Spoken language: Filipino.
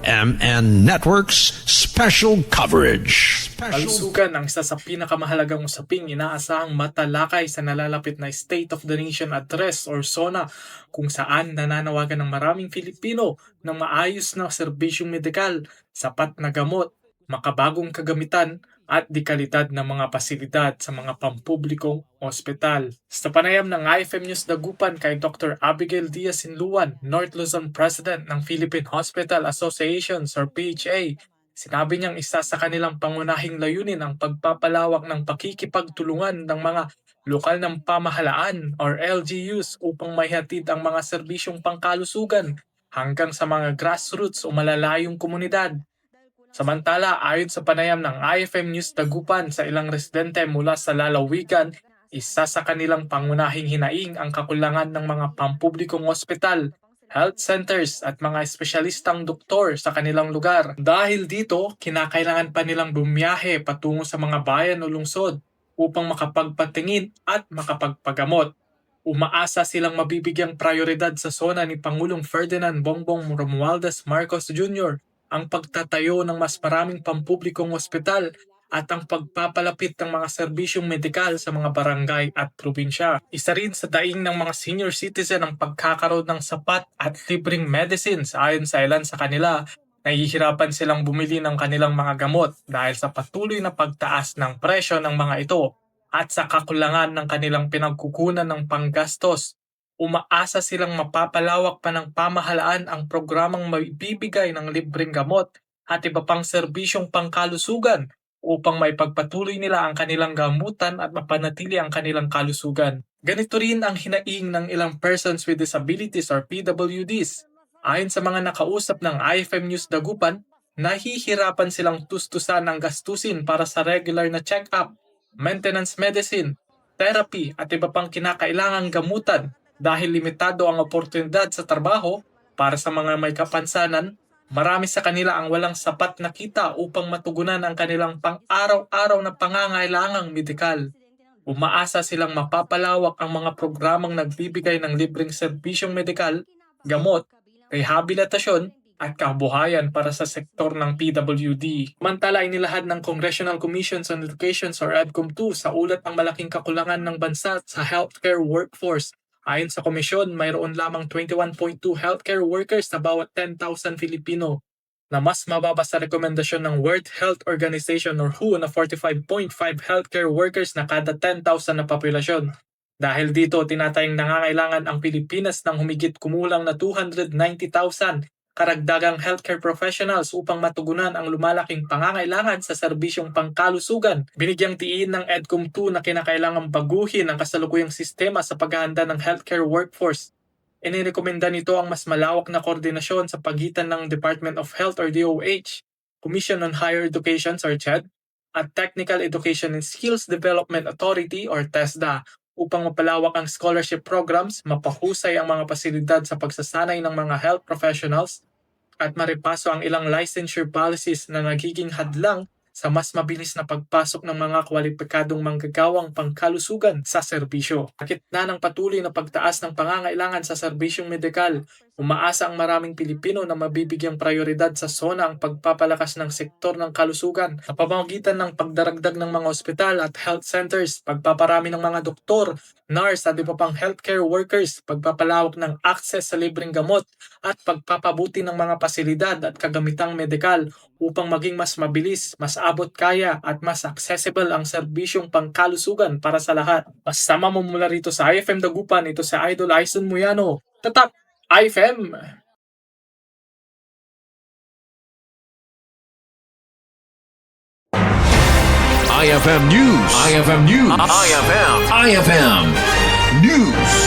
RMN Network's special coverage. Kalusugan ang isa sa pinakamahalagang usaping inaasahang matalakay sa nalalapit na State of the Nation Address or SONA, kung saan nananawagan ng maraming Filipino ng maayos na serbisyong medikal, sapat na gamot, makabagong kagamitan at dekalidad ng mga pasilidad sa mga pampublikong ospital. Sa panayam ng IFM News Dagupan kay Dr. Abigail Diaz-Sinluan, North Luzon President ng Philippine Hospital Associations or PHA, sinabi niyang isa sa kanilang pangunahing layunin ang pagpapalawak ng pakikipagtulungan ng mga lokal ng pamahalaan or LGUs upang maihatid ang mga serbisyong pangkalusugan hanggang sa mga grassroots o malalayong komunidad. Samantala, ayon sa panayam ng IFM News Dagupan sa ilang residente mula sa lalawigan, isa sa kanilang pangunahing hinaing ang kakulangan ng mga pampublikong ospital, health centers at mga espesyalistang doktor sa kanilang lugar. Dahil dito, kinakailangan pa nilang bumiyahe patungo sa mga bayan o lungsod upang makapagpatingin at makapagpagamot. Umaasa silang mabibigyang prioridad sa SONA ni Pangulong Ferdinand Bongbong Romualdez Marcos Jr. ang pagtatayo ng mas maraming pampublikong ospital at ang pagpapalapit ng mga serbisyong medikal sa mga barangay at probinsya. Isa rin sa daing ng mga senior citizen ang pagkakaroon ng sapat at libreng medicines. Ayon sa ilan sa kanila, nahihirapan silang bumili ng kanilang mga gamot dahil sa patuloy na pagtaas ng presyo ng mga ito at sa kakulangan ng kanilang pinagkukunan ng panggastos. Umaasa silang mapapalawak pa ng pamahalaan ang programang maibibigay ng libreng gamot at iba pang serbisyong pangkalusugan upang maipagpatuloy nila ang kanilang gamutan at mapanatili ang kanilang kalusugan. Ganito rin ang hinaing ng ilang persons with disabilities or PWDs. Ayon sa mga nakausap ng IFM News Dagupan, nahihirapan silang tustusan ng gastusin para sa regular na check-up, maintenance medicine, therapy at iba pang kinakailangang gamutan dahil limitado ang oportunidad sa trabaho. Para sa mga may kapansanan, marami sa kanila ang walang sapat na kita upang matugunan ang kanilang pang-araw-araw na pangangailangang medikal. Umaasa silang mapapalawak ang mga programang nagbibigay ng libreng serbisyong medikal, gamot, rehabilitasyon at kabuhayan para sa sektor ng PWD. Samantala, inilahad ng Congressional Commission on Education or EDCOM2 sa ulat ang malaking kakulangan ng bansa sa healthcare workforce. Ayon sa komisyon, mayroon lamang 21.2 healthcare workers na bawat 10,000 Filipino, na mas mababa sa rekomendasyon ng World Health Organization or WHO na 45.5 healthcare workers na kada 10,000 na populasyon. Dahil dito, tinatayang nangangailangan ang Pilipinas ng humigit kumulang na 290,000 karagdagang healthcare professionals upang matugunan ang lumalaking pangangailangan sa serbisyong pangkalusugan. Binigyang diin ng EDCOM2 na kinakailangang baguhin ang kasalukuyang sistema sa paghahanda ng healthcare workforce. Inirekomenda nito ang mas malawak na koordinasyon sa pagitan ng Department of Health or DOH, Commission on Higher Education or CHED, at Technical Education and Skills Development Authority or TESDA upang mapalawak ang scholarship programs, mapahusay ang mga pasilidad sa pagsasanay ng mga health professionals, at maripaso ang ilang licensure policies na nagiging hadlang sa mas mabilis na pagpasok ng mga kwalipikadong manggagawang pangkalusugan sa serbisyo. Sa gitna ng patuloy na pagtaas ng pangangailangan sa serbisyong medikal, umaasa ang maraming Pilipino na mabibigyang prioridad sa SONA ang pagpapalakas ng sektor ng kalusugan sa pamamagitan ng pagdaragdag ng mga ospital at health centers, pagpaparami ng mga doktor, nurse at iba pang healthcare workers, pagpapalawak ng access sa libreng gamot at pagpapabuti ng mga pasilidad at kagamitang medikal upang maging mas mabilis, mas abot kaya at mas accessible ang serbisyong pangkalusugan para sa lahat. Masama mo mula rito sa IFM Dagupan, ito si Idol Aison Muyano. Tatak! IFM! IFM News. IFM News. IFM News.